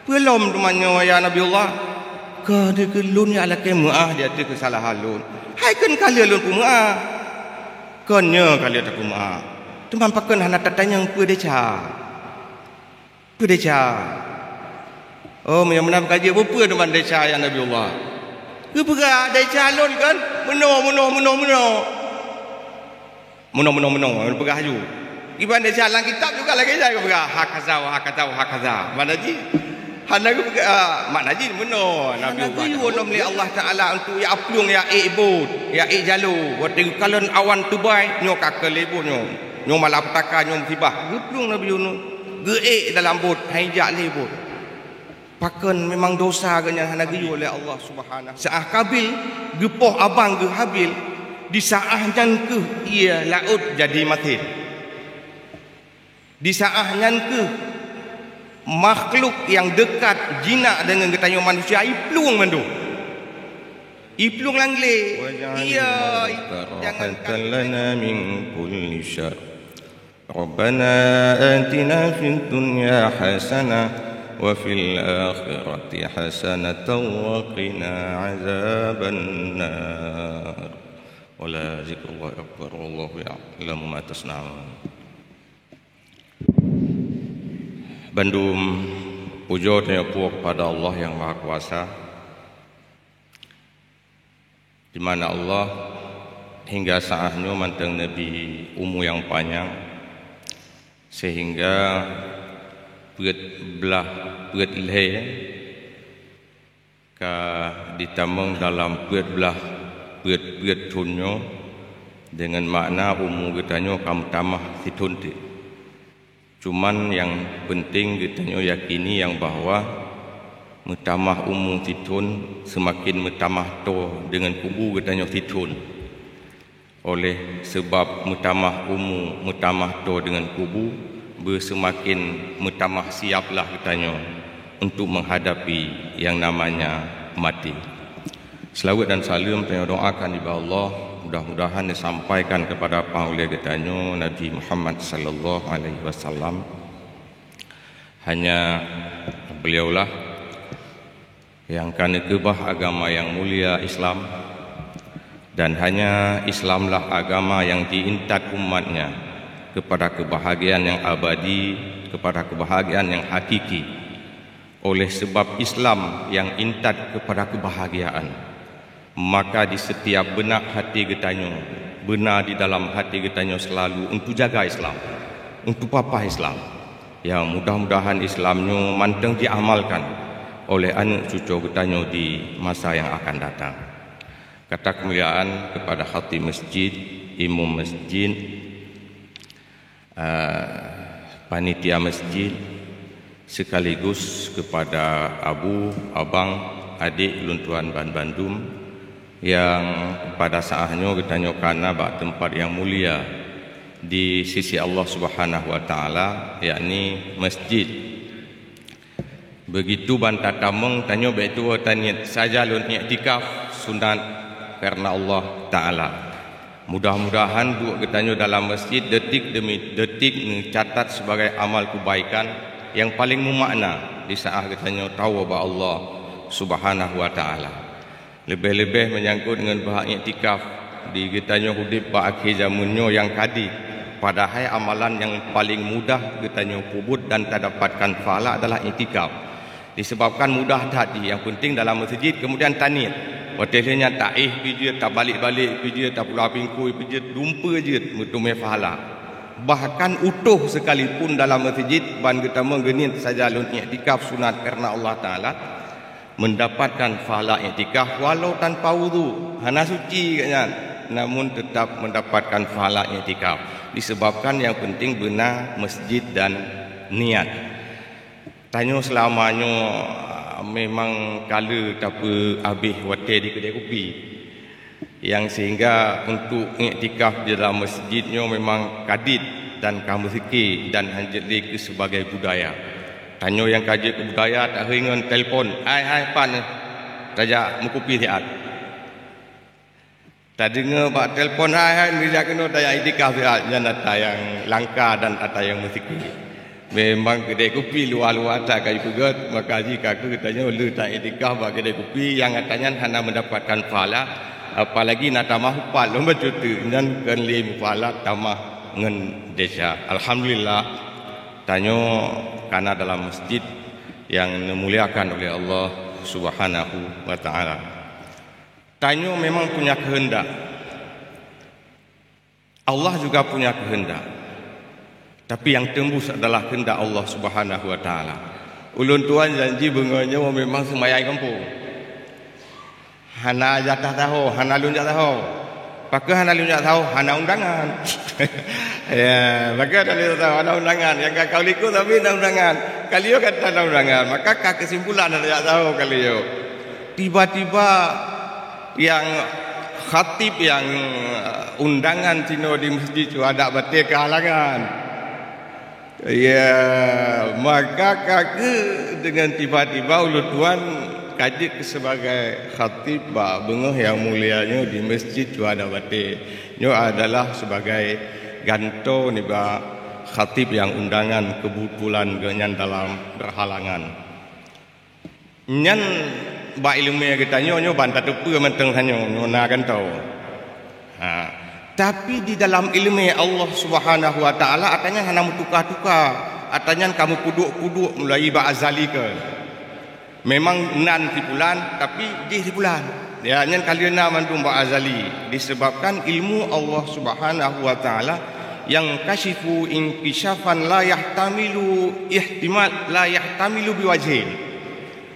Belum temannya ya Nabi Allah. Ke dia ke lun ya ala kemah dia ada kesalahan lun. Hai kan kali lun kumah. Kenya kali tak kumah. Teman pakan hana tatanya ku deca. Ku deca. Oh, yang mana kaji apa teman deca ya Nabi Allah. Ke berat deca lun kan? Meno. Berah ju. Iban deca dalam kitab juga lagi saya berah hakaza. Mana ji? Hana ke makna ji meno Nabi Allah Taala untuk ya aplung ya ibud ya jalu waktu kalau awan tubai nyo kakelebu nyo malapetaka nyo musibah geplung Nabi Yunus geek dalam bot haijak lebut pakan memang dosa ganya hana giyu oleh Allah Subhanahu saah Kabil gepoh abang ge Habil di saah nyan ke ia laut jadi mati di saah nyan ke makhluk yang dekat jinak dengan ketanya manusia iplung mandu iplung langle iya jangan lana min kulli syar rabbana atina fid dunya hasanah wa fil akhirati hasanatan wa qina azaban nar wala zikrullah akbar wallahu ya'lamu ma tasna'un. Bandum puja dan puak pada Allah yang Maha Kuasa, di mana Allah hingga saatnya manteng Nabi umur yang panjang sehingga berat leh ka ditamung dalam berat tunyo dengan makna umur getanyo kamu tamah situnti. Cuman yang penting kita yakini yang bahwa mutamah umum titun semakin mutamah to dengan kubu kita titun. Oleh sebab mutamah umum mutamah to dengan kubu bersemakin mutamah siaplah kita untuk menghadapi yang namanya mati. Selawat dan salam saya doakan di bawah Allah mudah-mudahan disampaikan kepada paulia getanyo Nabi Muhammad sallallahu alaihi wasallam. Hanya beliaulah yang kan kebah agama yang mulia Islam, dan hanya Islamlah agama yang diintat umatnya kepada kebahagiaan yang abadi, kepada kebahagiaan yang hakiki. Oleh sebab Islam yang intat kepada kebahagiaan, maka di setiap benak hati getanyo, benar di dalam hati getanyo selalu untuk jaga Islam, untuk papah Islam. Ya, mudah-mudahan Islamnya manteng diamalkan oleh anak cucu getanyo di masa yang akan datang. Kata kemuliaan kepada khatib masjid, imam masjid, panitia masjid, sekaligus kepada abu, abang, adik luntuan Bandung yang pada saatnya kita karena bak tempat yang mulia di sisi Allah Subhanahu wa taala, yakni masjid. Begitu bantah tameng tanyo baitu tanya saja lun i'tikaf sunat karena Allah taala. Mudah-mudahan buat kita dalam masjid detik demi detik mencatat sebagai amal kebaikan yang paling memakna di saat kita tahu bahwa Allah Subhanahu wa taala. Lebih-lebih menyangkut dengan bahak iktikaf di kitanya hudib ba akhir zamannya yang kadi, padahal amalan yang paling mudah kitanya kubut dan tak dapatkan pahala adalah iktikaf. Disebabkan mudah tadi, yang penting dalam masjid kemudian tanit. Hotelnya taih pijit, tak balik-balik pijit, tak pulau pingkui pijit, dumpa je mutumai pahala. Bahkan utuh sekalipun dalam masjid ban kita menggenit saja lun iktikaf sunat karena Allah taala, mendapatkan pahala i'tikaf walau tanpa wudu, hana suci kan, namun tetap mendapatkan pahala i'tikaf. Disebabkan yang penting benar masjid dan niat. Tanya selamanya memang kala tapi habis hotel di kedai kopi, yang sehingga untuk i'tikaf di dalam masjidnya memang kadid dan kamu fikir dan hanjeli sebagai budaya. Tanya yang kaji kebudaya tak ringan telefon. Hai pan raja mukupi siat. Tak dengar bak telefon hai dia kena tayang iktikaf siat, jangan ada yang langka dan ada yang musiki. Memang kedai kopi luar-luar tak kayu kugut. Maka jika aku katanya lu tak etikah buat kedai kopi yang katanya hanya mendapatkan pahala. Apalagi nak tamah hupal lomba cuti dan kenli pahala tamah ngen desa. Alhamdulillah tanyo karena dalam masjid yang dimuliakan oleh Allah Subhanahu wa taala. Tanyo memang punya kehendak. Allah juga punya kehendak. Tapi yang tembus adalah kehendak Allah Subhanahu wa taala. Ulun tuan janji benganya memang semayai kampung. Hana jatah tahu, hana lun jatah tahu. Pakai hana lun jatah tahu, hana undangan. Ya, pakai hana lun tahu, hana undangan. Yang kau liku tapi hana undangan. Kaliyo kata hana undangan, maka kesimpulan hana jatah tahu kaliyo. Tiba-tiba yang khatib yang undangan Cino di masjid itu ada batik kehalangan. Ya, maka kakek dengan tiba-tiba ulun tuan kaji sebagai khatib ba bengah yang mulianya di masjid tu ada batik. Nyo adalah sebagai ganto ni ba khatib yang undangan kebetulan genyan dalam berhalangan. Nyan ba ilmu kita nyo bantah tepu menteng hanyo nyo na ganto. Tapi di dalam ilmu Allah Subhanahu wa taala atanya hana mutukar-tukar, atanya kamu puduk-puduk mulai ba azali ke. Memang nan tipulan tapi di tipulan. Ya nyan kalian mantum ba azali disebabkan ilmu Allah Subhanahu wa taala yang kasyifu inkishafan la yahtamilu ihtimal la yahtamilu biwajhin.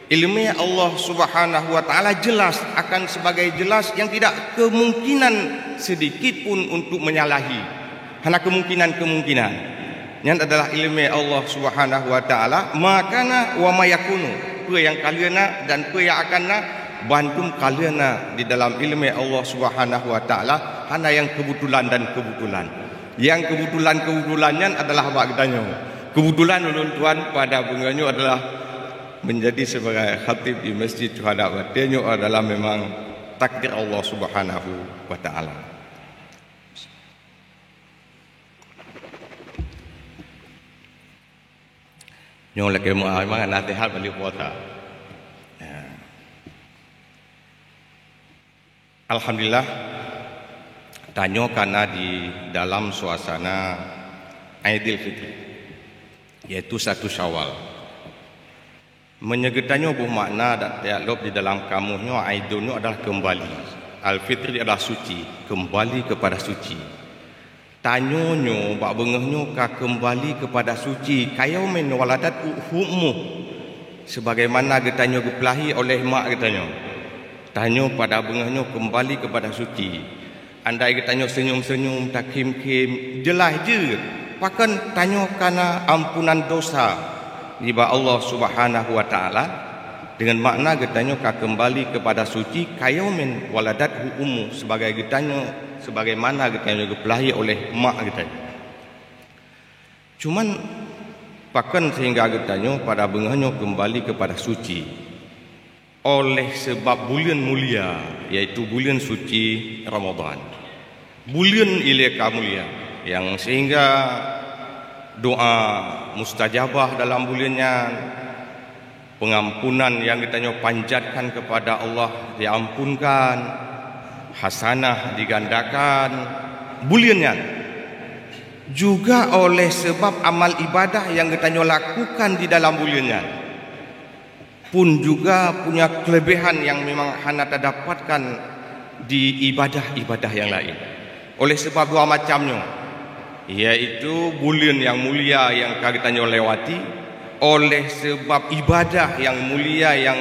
Ilmu Allah Subhanahu wa taala jelas akan sebagai jelas yang tidak kemungkinan sedikit pun untuk menyalahi. Hanya kemungkinan-kemungkinan. Yang adalah ilmu Allah Subhanahu wa taala, makana wa mayakunu. Apa yang kalian dan apa yang akan bantum kalian di dalam ilmu Allah Subhanahu wa taala hanya yang kebetulan dan kebetulan. Yang kebetulan-kebetulannya adalah apa katanya? Kebetulan ulun tuan pada bunganya adalah menjadi sebagai khatib di masjid Syuhada Batinyo adalah memang takdir Allah Subhanahu wa taala. Nyo lagi mau memang nasihat balik kuota. Alhamdulillah tanyo karena di dalam suasana Aidil Fitri yaitu 1 Syawal. Menyegetannya bermakna dan dialog di dalam kamusnya Aidulnya adalah kembali. Al-Fitri adalah suci, kembali kepada suci. Tanyonyo bak bengahnya ka kembali kepada suci kayau men waladat humu sebagaimana getanyo gepelahi oleh mak getanyo. Tanyo pada bengahnya kembali kepada suci. Andai getanyo senyum-senyum tak kim-kim jelas je. Pakan tanyo kana ampunan dosa Iba Allah Subhanahu wa taala dengan makna getanyo ka kembali kepada suci kayaumin waladat ummu sebagai getanyo sebagaimana getanyo gepelahi oleh mak getanyo. Cuman pakan sehingga getanyo pada bengahnya kembali kepada suci oleh sebab bulan mulia yaitu bulan suci Ramadan. Bulan ilaka mulia yang sehingga doa mustajabah dalam bulannya, pengampunan yang kita panjatkan kepada Allah diampunkan, hasanah digandakan bulannya. Juga oleh sebab amal ibadah yang kita lakukan di dalam bulannya pun juga punya kelebihan yang memang hanya terdapatkan di ibadah-ibadah yang lain. Oleh sebab dua macamnya, yaitu bulan yang mulia yang kita lewati, oleh sebab ibadah yang mulia yang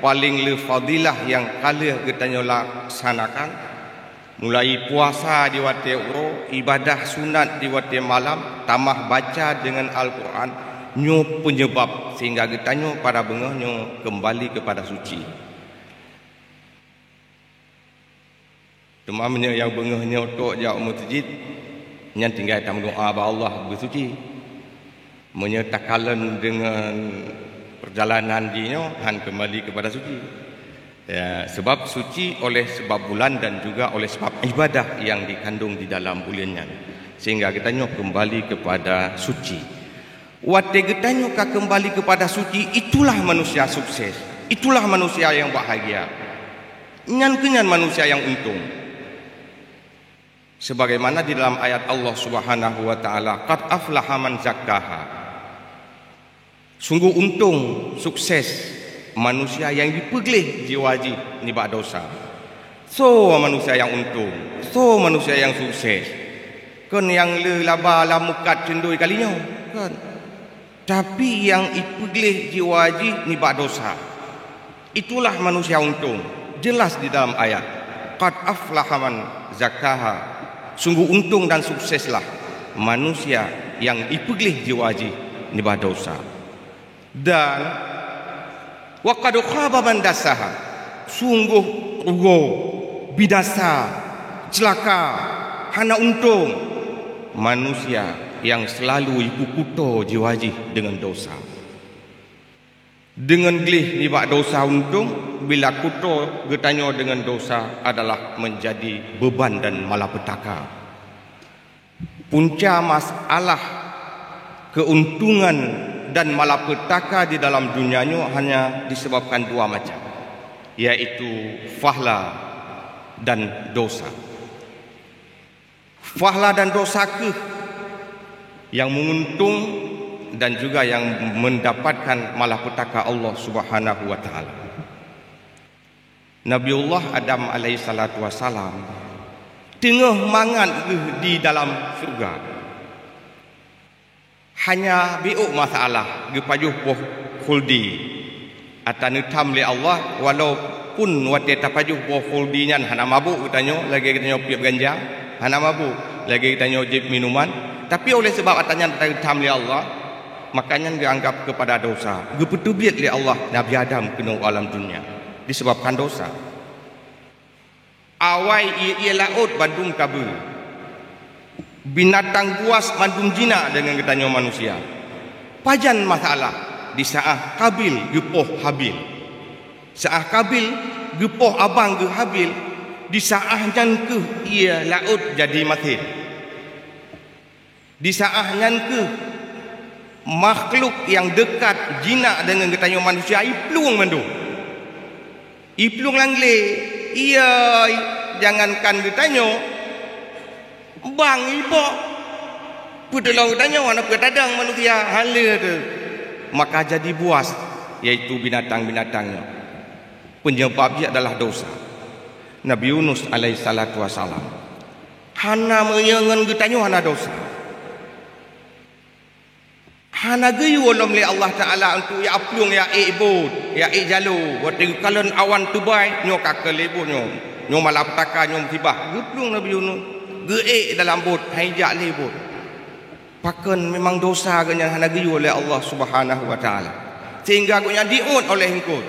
paling fadilah yang kali kita laksanakan, mulai puasa di waktu ibadah sunat di waktu malam, tambah baca dengan Al-Quran, nyo penyebab sehingga kita pada bengah nyo kembali kepada suci. Temamnya yang bengah nyo tok jauh masjid yang tinggal dalam doa ba Allah bersuci menyertakan dengan perjalanan dinyo han kembali kepada suci ya, sebab suci oleh sebab bulan dan juga oleh sebab ibadah yang dikandung di dalam bulannya sehingga kita kembali kepada suci. Wate getanyo ka kembali kepada suci, itulah manusia sukses. Itulah manusia yang bahagia. Nyan manusia yang untung. Sebagaimana di dalam ayat Allah Subhanahu wa taala, qad aflaha man zakkaha. Sungguh untung, sukses manusia yang dipegilih jiwa-jiwa ni bak dosa. So manusia yang untung, so manusia yang sukses. Kan yang laba lamukat cendoi kalinya kan. Tapi yang dipegilih jiwa-jiwa ni bak dosa. Itulah manusia untung. Jelas di dalam ayat, qad aflaha man zakkaha. Sungguh untung dan sukseslah manusia yang dipegilih jiwa-jiwa ni bak dosa. Dan wa qad khaba man dassaha. Sungguh rugi, binasa, celaka, hana untung manusia yang selalu ibu kuto jiwa-jiwa dengan dosa. Dengan gelih ni bak dosa untung, bila kuto getanyo dengan dosa adalah menjadi beban dan malapetaka. Punca masalah keuntungan dan malapetaka di dalam dunianya hanya disebabkan dua macam, yaitu fahla dan dosa. Fahla dan dosa ke yang menguntung dan juga yang mendapatkan malapetaka Allah Subhanahu wa taala. Nabiullah Adam alaihi salatu wasalam tengah mangan di dalam surga. Hanya biuk masalah gepajuh poh khuldi atau tam li Allah, walaupun wate tapajuh poh khuldi nyan hana mabuk katanya, lagi katanya piap ganja, hana mabuk, lagi katanya jib minuman, tapi oleh sebab atanya tam li Allah, makanya dianggap kepada dosa. Gepetubiat li Allah Nabi Adam kena alam dunia disebabkan dosa. Awai ia laut bandung kabel. Binatang buas bandung jina dengan ketanya manusia. Pajan masalah di saat Kabil gepoh Habil. Saat Kabil gepoh abang ke Habil, di saat nyan ke ia laut jadi mati. Di saat nyan ke makhluk yang dekat jinak dengan ketanya manusia iplung mandu. Iplung langle, ia jangankan ketanya bang ibo putelang ketanya mana petadang manusia hala tu. Maka jadi buas, yaitu binatang-binatangnya. Penyebabnya adalah dosa. Nabi Yunus alaihi salatu wasalam hana menyengan ketanya hana dosa. Hana gayu olom li Allah Ta'ala untuk ya aplung ya ibud ya jalu waktu kalon awan tubai nyo kakelebu nyo malapetaka nyo musibah geplung Nabi Yunus ge dalam bot haijak lebut pakan memang dosa ganya hana gayu oleh Allah Subhanahu wa taala sehingga ganya diut oleh engkau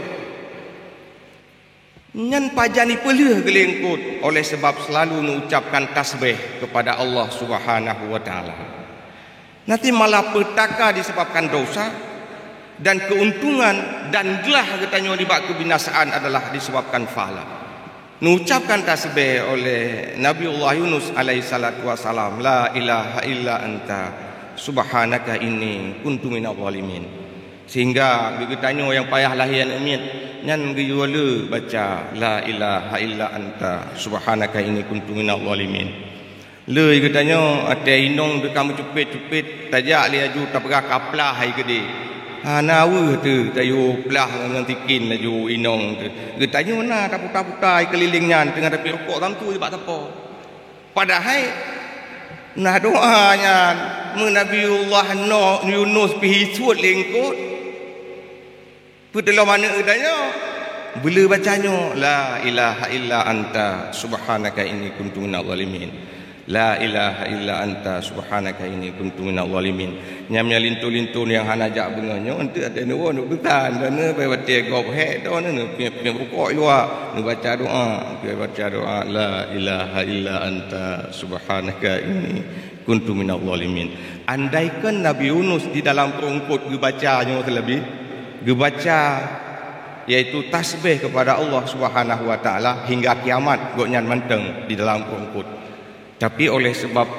nyan pajani pelih gelengkut oleh sebab selalu mengucapkan tasbih kepada Allah Subhanahu wa taala. Nanti malapetaka disebabkan dosa dan keuntungan dan gelah katanya dibak kebinasaan adalah disebabkan fahla. Mengucapkan tasbih oleh Nabiullah Yunus alaihi salatu wasalam, la ilaha illa anta subhanaka inni kuntu minadh dhalimin. Sehingga begitanyo yang payah lahian amin nyan geyole baca la ilaha illa anta subhanaka inni kuntu minadh dhalimin. Lei katanya ada inong de kamu cepet-cepet tajak li aju tapra kaplah hai gede. Ha nawe tu tayu plah dengan tikin aju inong tu. Katanya na taputa-putai kelilingnya tengah tapi rokok tantu sebab apa. Padahal nah doanya Nabiullah Yunus pergi suat lengkot. Putelah mana katanya bila bacanya la ilaha illa anta subhanaka inni kuntu minadh dhalimin. La ilaha illa anta subhanaka inni kuntu minadh dhalimin. Nyamnya lintu-lintu yang hanajak benganya ente ada nuwa nu betan dan pai baca gop he do ne pian rukuk juga nu baca doa pian baca doa la ilaha illa anta subhanaka inni kuntu minadh dhalimin. Andaikan Nabi Yunus di dalam perungkut gebacanya terlebih gebaca yaitu tasbih kepada Allah Subhanahu wa taala hingga kiamat goknyan menteng di dalam perungkut. Tapi oleh sebab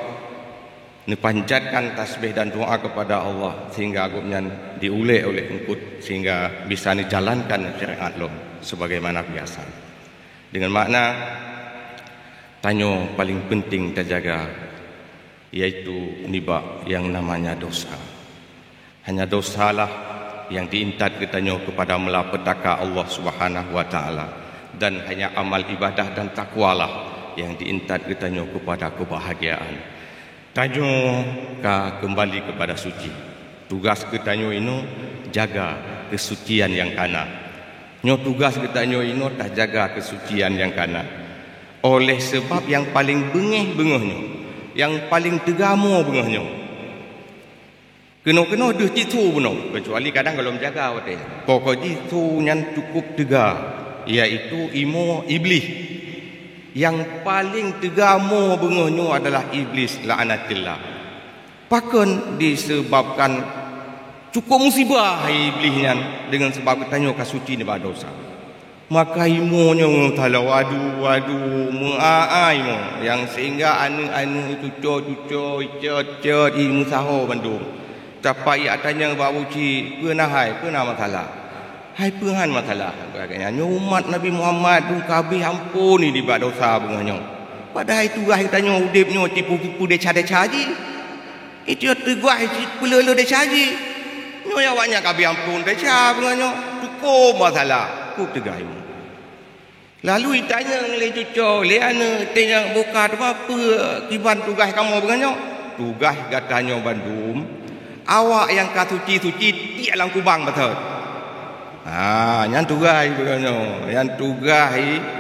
Nepanjatkan tasbih dan doa kepada Allah sehingga agupnya diulih oleh engkut sehingga bisa dijalankan syariat lo sebagaimana biasa. Dengan makna tanyo paling penting terjaga yaitu nibak yang namanya dosa. Hanya dosalah yang diintat ketanyo kepada melapetaka Allah Subhanahu wa taala, dan hanya amal ibadah dan takwalah yang diintat ketanyo kepada kebahagiaan. Tanyo ka kembali kepada suci. Tugas ketanyo ini jaga kesucian yang kana. Nyo tugas ketanyo ini tak jaga kesucian yang kana. Oleh sebab yang paling bengih-bengihnya, yang paling tegamo bengihnya, kena-kena dah jitu benar. Kecuali kadang kalau menjaga waktu. Pokok jitu yang cukup tegak, iaitu imo iblis. Yang paling tegamo bengihnya adalah iblis la'anatillah. Bahkan disebabkan cukup musibah iblisnya dengan sebab katanya kasuci ni dosa. Maka imunya mengutala wadu mu'a'ai mu yang sehingga anu cucuk cet imu saho bandung. Capai atanya babu ci pernah masalah. Hai Tuhan masalah bagainya umat Nabi Muhammad tu kabeh ampun ni dibuat dosa bengahnya. Padahal itu gah tanya udipnya tipu-tipu dia caji. Itu tegah pula-pula dia caji. Nyo ya banyak kabeh ampun dia bengahnya. Cukup masalah. Ku tegah ini. Lalu ditanya oleh cucu, "Liana tanya buka tu apa kiban tugas kamu bengahnya?" Tugas katanya Bandung. Awak yang kasuci-suci tiak lang kubang betul. Yang tugas benganyo, yang tugas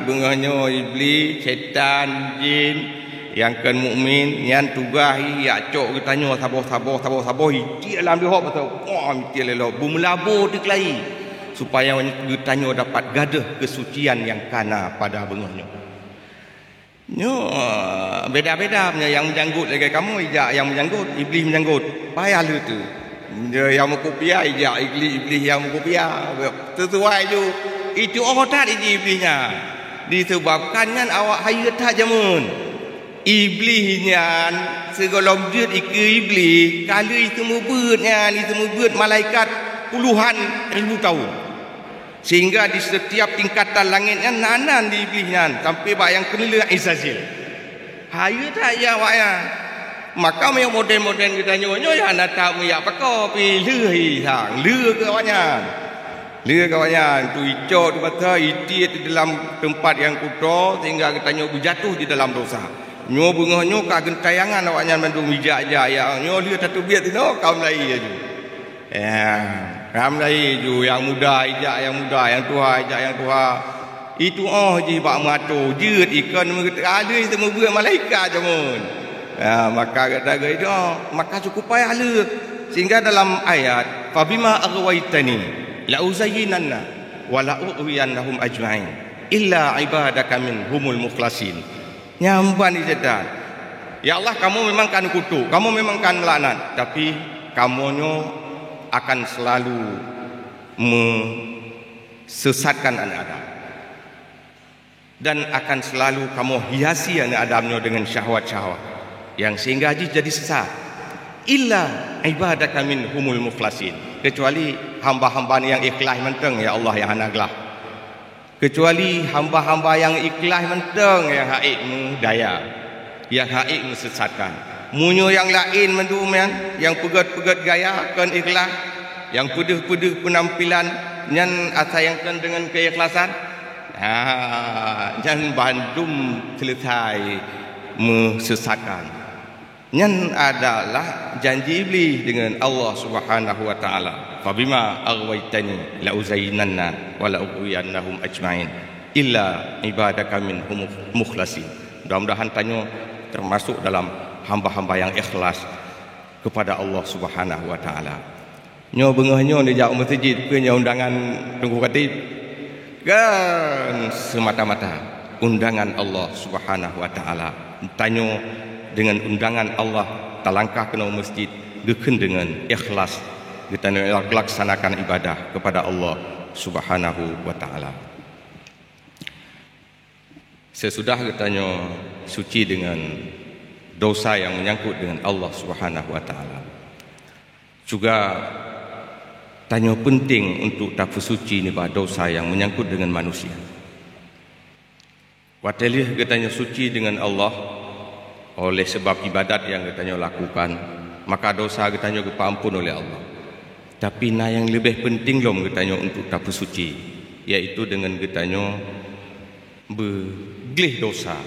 benganyo iblis, syaitan, jin, yang kan mukmin, yang tugas ya cok ketanyo sabar, dia dalam dia hok betul. Dia lelo bumelabu dikelai supaya ketanyo dapat gadah kesucian yang kana pada benganyo. Nyo beda-beda punya yang menjanggut lagi kamu ijak yang menjanggut, iblis menjanggut. Payah lu tu. Dia yang mengkopiah ijak iblis yang mengkopiah sesuai tu itu otak iblisnya disebabkan kan awak hayat tak jamun iblisnya segala jut iblis kalau itu mubutnya itu mubut malaikat puluhan ribu tahun sehingga di setiap tingkatan langitnya nanan di iblisnya sampai bayang kena Izazil hayat tak ya awak ya. Maka yang modern-modern kita nyonya ya nak tak ya pakau pi leuh hang leuh ke kawannya tu icok tu kata itit di dalam tempat yang kotor sehingga kita nyo berjatuh di dalam dosa nyo bengahnya ka gentayangan awaknya mandung bijak-jak ya nyo dia satu biat tu kaum lai aju kaum lai ju yang muda ijak yang muda yang tua ijak yang tua itu ji bak mato jeut ikan ada semua buat malaikat jamun. Maka kata itu maka cukup payah le sehingga dalam ayat fabima aghwaytani la uzayyinanna wa la ughwiyannahum ajma'in illa ibadaka minhumul mukhlasin. Nyamban dicedak. Ya Allah, kamu memang kan kutuk, kamu memang kan laknat, tapi kamunyo akan selalu mesesatkan anak Adam. Dan akan selalu kamu hiasi anak Adamnya dengan syahwat-syahwat yang sehingga jadi sesat. Illa ibadaka minhumul mukhlasin, kecuali hamba-hamba yang ikhlas menteng ya Allah yang hanaglah. Kecuali hamba-hamba yang ikhlas menteng yang haikmu daya, yang haikmu sesatkan. Munyo yang lain mendumian, yang pegat-pegat gaya kan ikhlas, yang pedih-pedih penampilan yang asayangkan dengan keikhlasan. Jangan bandum selesai mesesatkan. Yang adalah janji iblis dengan Allah Subhanahu wa taala. Fabima aghwaytani la uzayyinanna wa la ughwiyannahum ajma'in illa ibadaka minhum mukhlasin. Mudah-mudahan tanyo termasuk dalam hamba-hamba yang ikhlas kepada Allah Subhanahu wa taala. Nyo bengahnya di jauh masjid punya undangan tunggu khatib. Kan semata-mata undangan Allah Subhanahu wa taala. Tanyo dengan undangan Allah talangkah kena masjid geken dengan ikhlas kita laksanakan ibadah kepada Allah Subhanahu wa taala. Sesudah katanya suci dengan dosa yang menyangkut dengan Allah Subhanahu wa taala. Juga tanya penting untuk tak bersuci ni bah dosa yang menyangkut dengan manusia. Watelih katanya suci dengan Allah oleh sebab ibadat yang katanya lakukan, maka dosa katanya diampun oleh Allah. Tapi nah yang lebih penting lom katanya untuk tak bersuci, iaitu dengan katanya bergelih dosa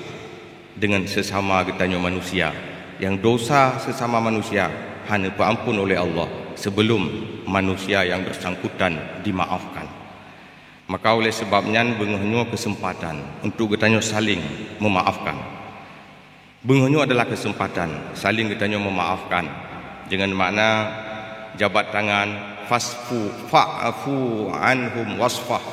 dengan sesama katanya manusia. Yang dosa sesama manusia hanya diampun oleh Allah sebelum manusia yang bersangkutan dimaafkan. Maka oleh sebabnya bengohnya kesempatan untuk katanya saling memaafkan. Bengohnya adalah kesempatan saling katanya memaafkan dengan makna jabat tangan fa'fu anhum wasfah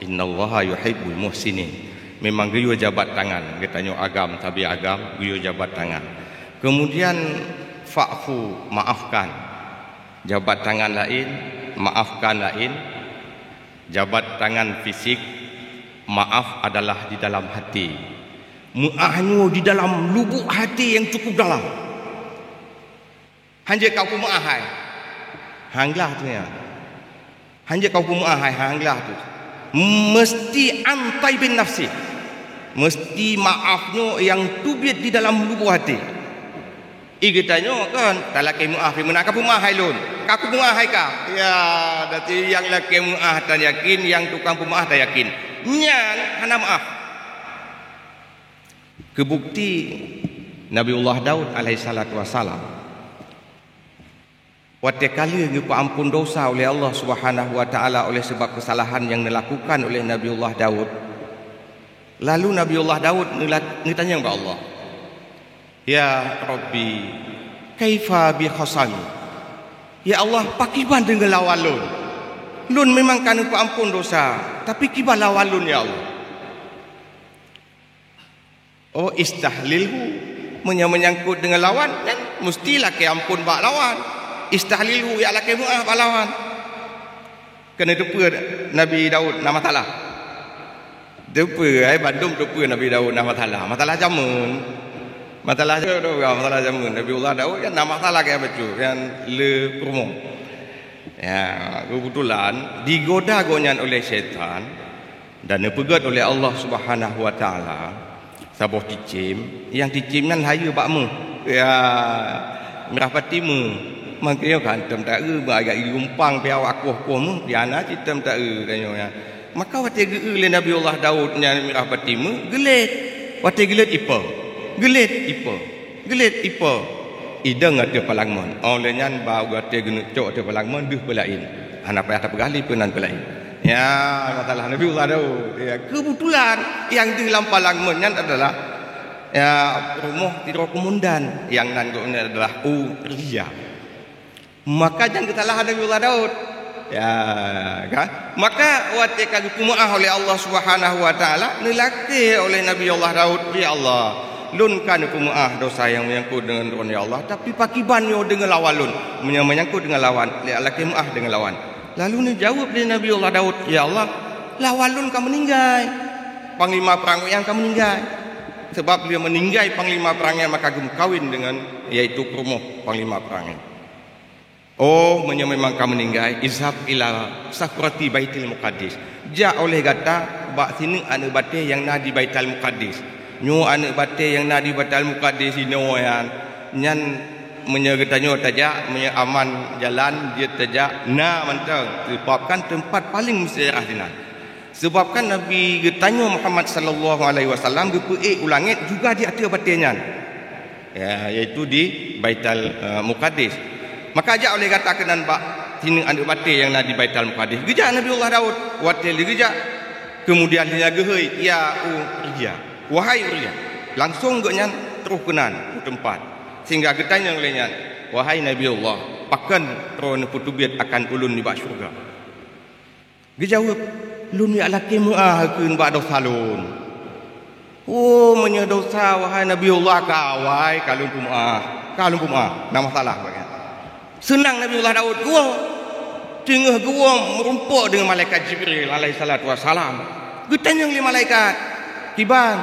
innallaha yuhibbul muhsinin. Memang geyo jabat tangan katanya agam tabi agam geyo jabat tangan. Kemudian fa'fu maafkan. Jabat tangan lain, maafkan lain. Jabat tangan fisik, maaf adalah di dalam hati. Mu'ahnya di dalam lubuk hati yang cukup dalam. Hanya kau pun mu'ahai. Hanglah tu ya. Hanya kau pun mu'ahai, hanglah tu. Mesti antai bin nafsi. Mesti maafnya yang tubit di dalam lubuk hati. Katanya kan, tak laki mu'ah, mana kau mu'ah hai lun? Kau mu'ah hai kah? Ya, berarti yang laki mu'ah tak yakin, yang tukang mu'ah tak yakin. Nyan, hana maaf. Kebukti Nabiullah Daud alaihi salatu wassalam. Waktu kali ampun dosa oleh Allah Subhanahu wa taala oleh sebab kesalahan yang dilakukan oleh Nabiullah Daud. Lalu Nabiullah Daud ditanya kepada Allah, ya Rabbi, kaifa bi khasami? Ya Allah, pakiban dengan lawan lun. Lun memang kan ampun dosa, tapi kiban lawan lun ya Allah. Oh, istahlilhu, menyangkut dengan lawan, kan mestilah ke ampun bak lawan. Istahlilhu ya laki mu'ah bak lawan. Kena depa Nabi Daud nama talah. Depa bandum depa Nabi Daud nama talah. Masalah zaman. Masalah zaman Nabiullah Daud kan nama salah kayak betul kan le promo. Ya, kebetulan digoda gonyan oleh syaitan dan dipegat oleh Allah Subhanahu wa taala. Saboh ticim, yang ticimnan hayu bakmu. Ya, merah patimu. Maknanya kan tem tak agak gumpang pi awak kuah mu, diana citem tak katanya. Maka waktu le Nabiullah Daud nya merah patimu, gelet. Waktu gelet ipa. Gelit ipa idang ada palangmon olehnya bau gate genuk cok ada palangmon duh belain ana payah tak bergali penan belain ya masalah Nabiullah Daud ya kebetulan yang di dalam palangmonnya adalah ya rumah tidur kemundan yang nan adalah Uria. Maka jangan kesalahan Nabiullah Daud ya kan, maka waktu kali pemaaf oleh Allah Subhanahu wa taala nilaki oleh Nabiullah Daud, ya Allah lun kan pemaaf dosa yang menyangkut dengan Tuhan ya Allah, tapi pakibannya dengan lawan lun menyangkut dengan lawan laki maaf dengan lawan. Lalu ni jawab dari Nabiullah Daud, ya Allah lawan lun kamu meninggal, panglima perang yang kamu meninggal. Sebab dia meninggal panglima perangnya maka kawin dengan yaitu Krumoh panglima perangnya. Oh memang kamu meninggal, izhab ila sakrati baitil muqaddis. Ja oleh kata bak sini anu bate yang na di baitul muqaddis. Nyo anak bate yang nak di Baitul Muqaddis ino yang nyan menyegetanya tajak aman jalan dia tajak na mantang sebabkan tempat paling musyairah dina. Sebabkan Nabi getanya Muhammad sallallahu alaihi wasallam gepe ulangit juga di atas batenya. Ya iaitu di Baitul Muqaddis. Maka ajak oleh kata kenan bak sini anak bate yang nak di Baitul Muqaddis. Gejak Nabiullah Daud watil digejak. Kemudian dia gehoi ya Uria. Wahai Uria, langsung gaknya terus kenan tempat sehingga getanya olehnya, wahai Nabiullah, pakan tron putubiat akan ulun di bak syurga. Dia jawab, lun ya laki muah keun bak dosa lun. Oh menya dosa wahai Nabiullah kawai kalun pumuah nama salah bagian. Senang Nabiullah Daud gua tengah gua merumpuk dengan malaikat Jibril alaihi salatu wassalam. Getanya oleh malaikat Kiban,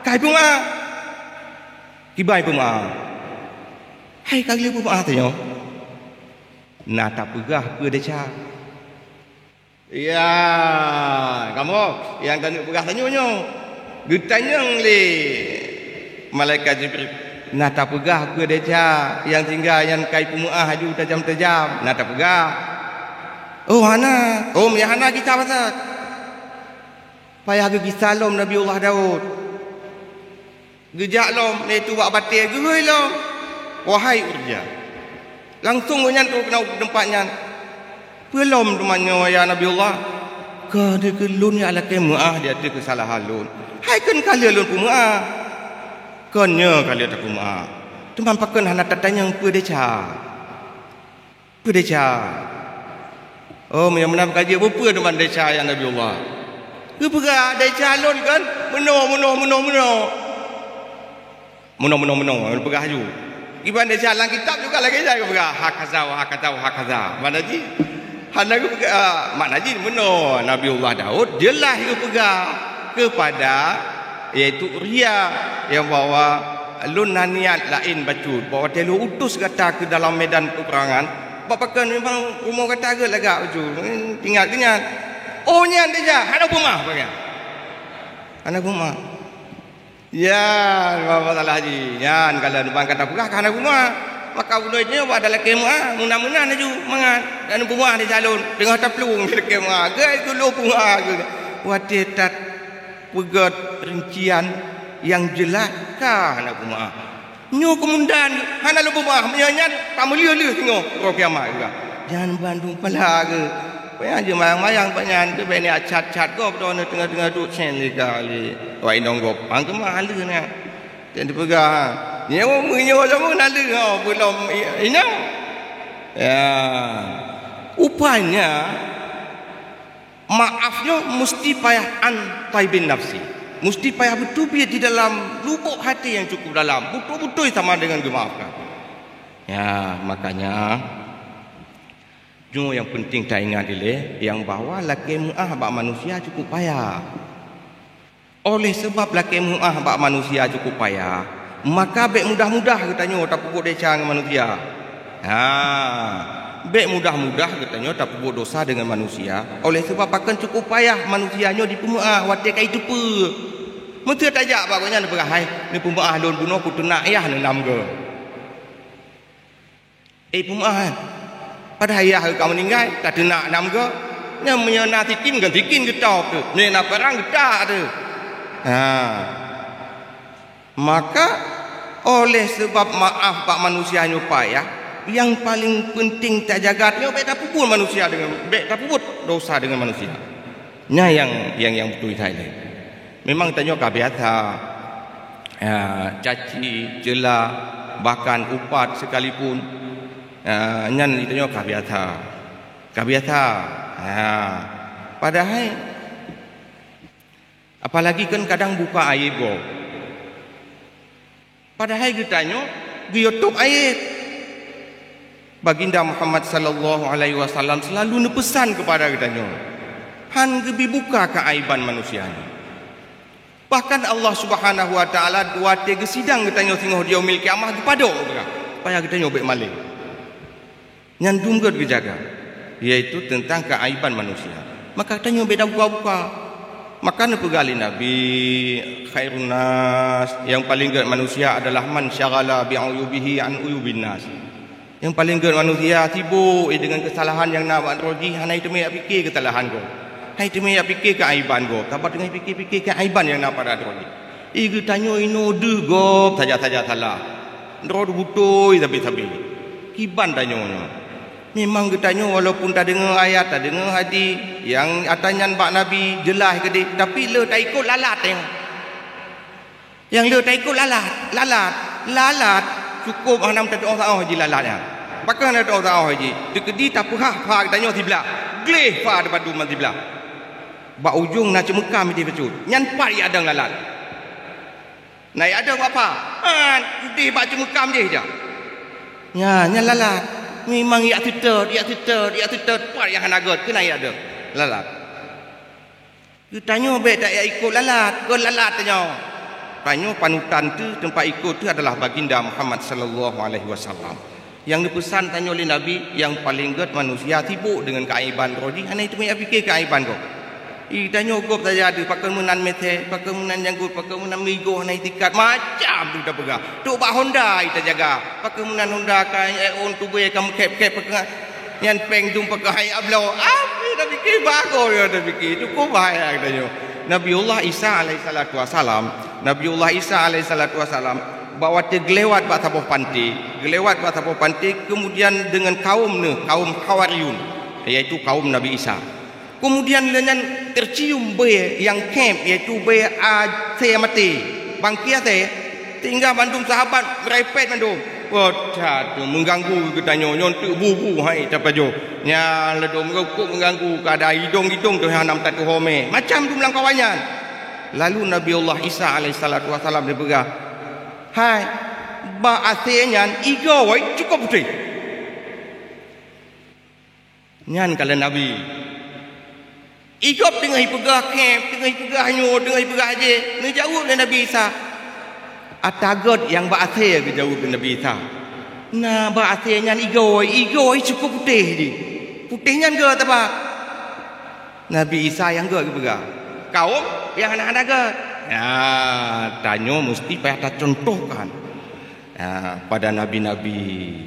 kai bunga, Kibai pemaaf. Hai kali pemaaf tanya. Nah tak pegah apa deca. Ya, kamu yang tanya pegah tanya. Getanya le. Malaikat Jibril. Nah tak pegah apa deca yang tinggal yang kai pemaaf haju tajam-tajam. Nah tak pegah. Oh hana. Oh ya hana kita pasal. Payah ke kisah lom Nabiullah Daud. Gejak lom itu buat batil geroi lom. Wahai urja. Langsung menyantuk kena tempatnya. Pelom temannya ya Nabiullah. Ka dia kelun ya ala kemaah dia ada kesalahan lun. Hai kan kali lun pemaah. Kanya kali tak pemaah. Teman pakan hana tatanya apa deca. Apa deca. Oh yang mana kaji apa teman deca ya Nabiullah. Kepegah ada calon kan Meno Pegah haju Iban dia dalam kitab juga lagi saya kepegah Hakaza Mana ji Hana kepegah Mana ji meno Nabiullah Daud jelas kepegah Kepada Iaitu Uriah Yang bawa Lun niat lain bacut Bawa dia lu utus kata ke dalam medan peperangan Bapakan memang rumah kata agak lagak bacut Tinggal kenyat Oh nyan dia ada pemah bagaimana? Anak pemah. Ya, masalah haji. Nyan kalau depan kata pegah anak pemah. Maka ulainya buat dalam kemah, mudah-mudahan aju mangat dan pemah di calon tengah taplung di kemah. Gai dulu pemah ke. Buat tat pegat rincian yang jelas kah anak pemah. Nyo kemudian hana lu pemah menyanyian tak melia-lia tengok roh kiamat juga. Jangan Bandung pala ke. Banyak je mayang-mayang banyak ke bini acat-cat kau pada tengah-tengah duk sen kali. Wah indong gop. Ang ke mahal ni. Jadi pegah. Nyawa menyawa sama nala kau belum ina. Ya. Upanya maafnya mesti payah taibin nafsi. Mesti payah betul di dalam lubuk hati yang cukup dalam. Betul-betul sama dengan dimaafkan. Ya, makanya Cuma yang penting tak ingat dia yang bahawa laki mu'ah bak manusia cukup payah. Oleh sebab laki mu'ah bak manusia cukup payah, maka bek mudah-mudah katanya tak pupuk deca dengan manusia. Bek mudah-mudah katanya tak pupuk dosa dengan manusia. Oleh sebab akan cukup payah manusianya di pemu'ah watik kai tu pe. Mesti tajak bagusnya ni berahai ni pemu'ah lon bunuh ku tunak ayah ni nam ke. Pemu'ah pada ayah kau meninggal tak nak nam ke nya menyana tikin kan tikin getau tu ni nak perang getak tu. Maka oleh sebab maaf pak manusia payah, yang paling penting tak jaga dia tak puput manusia dengan tak puput dosa dengan manusia. Nya yang betul Thailand. Memang tanya ka biasa caci, celah, bahkan upat sekalipun nyan ditanya kabiata. Padahal apalagi kan kadang buka aib go. Padahal ditanya di YouTube aib. Baginda Muhammad sallallahu alaihi wasallam selalu nepesan kepada ditanya. Han gebi buka keaiban manusia ni. Bahkan Allah Subhanahu wa taala dua tiga sidang ditanya tengok dia yaumil kiamah kepada supaya ditanya baik malik. Yang dunggut dijaga, yaitu tentang keaiban manusia. Maka tanya beda buka-buka. Maka nepegali Nabi khairun nas, yang paling gede manusia adalah man syaghala bi'uyubihi an uyubin nas. Yang paling gede manusia sibuk dengan kesalahan yang nak buat roji, hanai temi fikir kesalahan go. Hai temi fikir keaiban go. Tabat dengan fikir-fikir keaiban yang nak pada roji. Igu tanya ino de go saja-saja salah. Ndro butoi tapi kiban tanya. Memang ketanya walaupun tak dengar ayat, tak dengar hadis yang atanyan bak Nabi jelas ke dia, tapi le tak ikut lalat tengok. Yang le tak ikut lalat cukup hanam tak doa haji lalatnya. Pakai nak doa haji. Dekedi tak pahah tanya tibla. Gleh fa depan rumah tibla. Bak ujung nak cemekam dia betul. Nyan pat ya adang lalat. Naik ada apa? Dia bak cemekam je je. Ya, nyan lalat. Memang ia tutor part yang hanagot kena ia ada lalat. Dia tanya baik tak ia ikut lalat, ke lalat tanya. Tanya panutan tu tempat ikut tu adalah baginda Muhammad sallallahu alaihi wasallam. Yang dipesan tanya oleh Nabi, yang paling get manusia sibuk dengan keaiban rodi. Hana itu banyak fikir keaiban kau. Tanya kau saja ada pakemunan mete, pakemunan janggut, pakemunan migo, hana itikat macam tu dah pegang. Tu bak Honda kita jaga. Pakemunan Honda kai on tu be kamu kep pegang. Yang peng tu pakai ablau. Apa dah fikir bagus ya dah fikir. Cukup bahaya katanya. Nabiullah Isa alaihi salatu wasalam, Nabiullah Isa alaihi salatu wasalam bawa dia gelewat bat tabuh pantai, kemudian dengan kaum Hawariyun, iaitu kaum Nabi Isa. Kemudian dengan tercium be yang camp, iaitu be saya mati. Bangkia saya tinggal bandung sahabat merepet bandung. Waduh, mengganggu katanya nyontuk bubu hai tapajo. Nya ledo mengganggu keadaan hidung tu hanam tatu home. Macam tu bilang kawannya. Lalu Nabiullah Isa alaihi salatu wasallam dia berkata, "Hai, ba asenyan igo wai cukup putih." Nyan kala Nabi. Igop tengah ipegah camp, tengah ipegah nyo, tengah ipegah je. Ni jauh dari Nabi Isa. Atagot yang ba ase ke jauh dari Nabi Isa. Nah, ba asenyan igo cukup putih ni. Putihnya ke apa? Nabi Isa yang ke pegah. Kaum yang anak-anak ke. Ya, tanya mesti payah tak contohkan. Ya, pada nabi-nabi.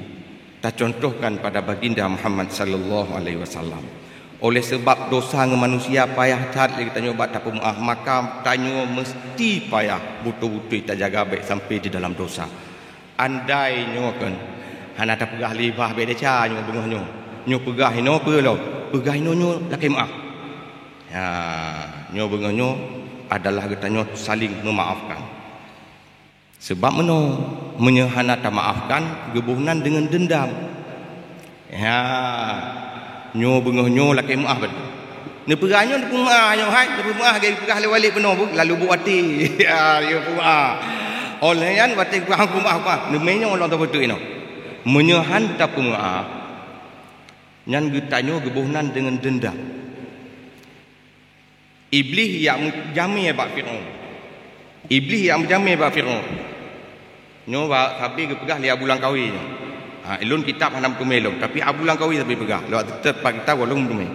Tak contohkan pada baginda Muhammad sallallahu alaihi wasallam. Oleh sebab dosa dengan manusia payah cat lagi tanya obat tak pemuah, maka tanya mesti payah betul-betul kita jaga baik sampai di dalam dosa. Andai nyo kan hana tak pegah libah beda ca nyo bengah nyo pegah ino pe lo pegah ino nyo laki maaf. Ya, nyo bengah nyo adalah katanya saling memaafkan. Sebab meno menyehana tak maafkan gebuhnan dengan dendam. Ya, nyo bengah nyo laki maaf betul. Ni peranya ni pemaah nyo hai, ni pemaah gay pegah lewalik penuh lalu buat hati. Ya, yo pemaah. Oleh yan wati pegah pemaah. Ni menyo Allah tak betul ino. Menyehan tak pemaah. Nyan getanyo gebuhnan dengan dendam. Iblis yang menjamai bak Fir'aun. Iblis yang menjamai bak Fir'aun. Nyo bak sabi ke pegah lihat bulan kahwin. Elun kitab hanam kemelong tapi abulan kahwin tapi pegah. Lewat tetap kita walung kemel.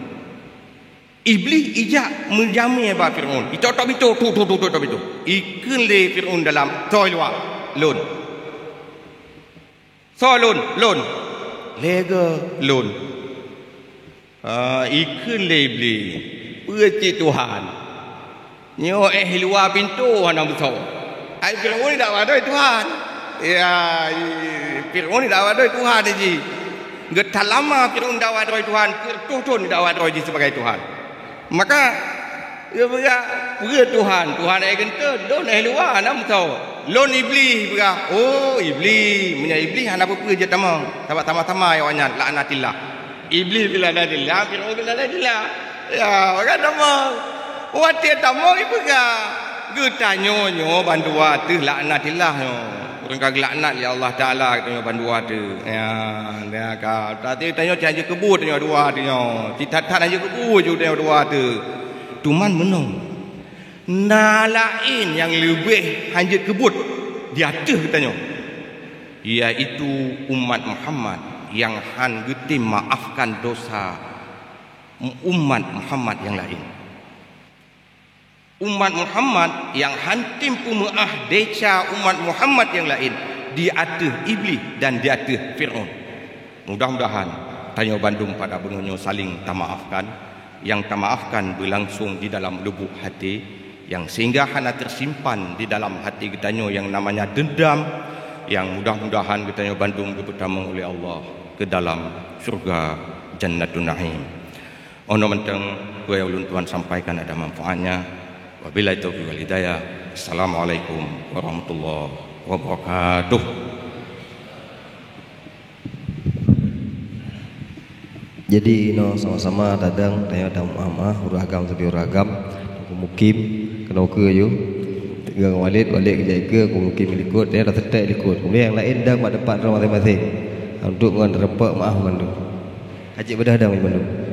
Iblis ijak menjamai bak Fir'aun. Itu tak betul, tu tak betul. Ikun le Fir'aun dalam toy luar. Lun. So lun. Lega lun. Ikun le iblis. Perci Tuhan. Nyo luar pintu hana besar. Ai Fir'aun ni dak wadai Tuhan. Ya, Fir'aun ni dak wadai Tuhan ji. Getal lama Fir'aun dak wadai Tuhan, tu dak wadai ji sebagai Tuhan. Maka dia berat Tuhan ai gentun, don luar hana besar. Lon iblis berat. Oh, iblis, punya iblis hana apa je tamang. Sama-sama awaknya laknatillah. Iblis bila laknatillah, Fir'aun bila laknatillah. Ya, kan nama. Wati tamu ibu ka. Getanyo nyo bandua tu laknatillah nyo. Orang kag laknat ya Allah Taala katanya bandua tu. Ya, dia ka. Tadi tanyo janji kebut nyo dua tu nyo. Titat-tat aja kebut je dua tu. Tuman menong. Nalain yang lebih hanya kebut di atas katanya. Iaitu umat Muhammad yang han getim maafkan dosa umat Muhammad yang lain. Umat Muhammad yang hantim pemaah deca umat Muhammad yang lain di atas iblis dan di atas Fir'aun. Mudah-mudahan tanya bandung pada benarnya saling tak maafkan. Yang tak maafkan berlangsung di dalam lubuk hati, yang sehingga hana tersimpan di dalam hati kitanya yang namanya dendam, yang mudah-mudahan kitanya bandung pertama oleh Allah ke dalam surga Jannatun Na'im. Ono mentang gue ulun Tuhan sampaikan ada manfaatnya. Wabillahi taufiq wal hidayah. Assalamualaikum warahmatullahi wabarakatuh. Jadi sama-sama dadang tanya ada muamah uragam tapi uragam mukim kena ke yo. Gang walid ke mukim ikut dia dah tetek ikut. Kemudian yang lain dah mak depan rumah masing-masing. Untuk ngan rempak maaf mandu. Haji bedah dah mandu.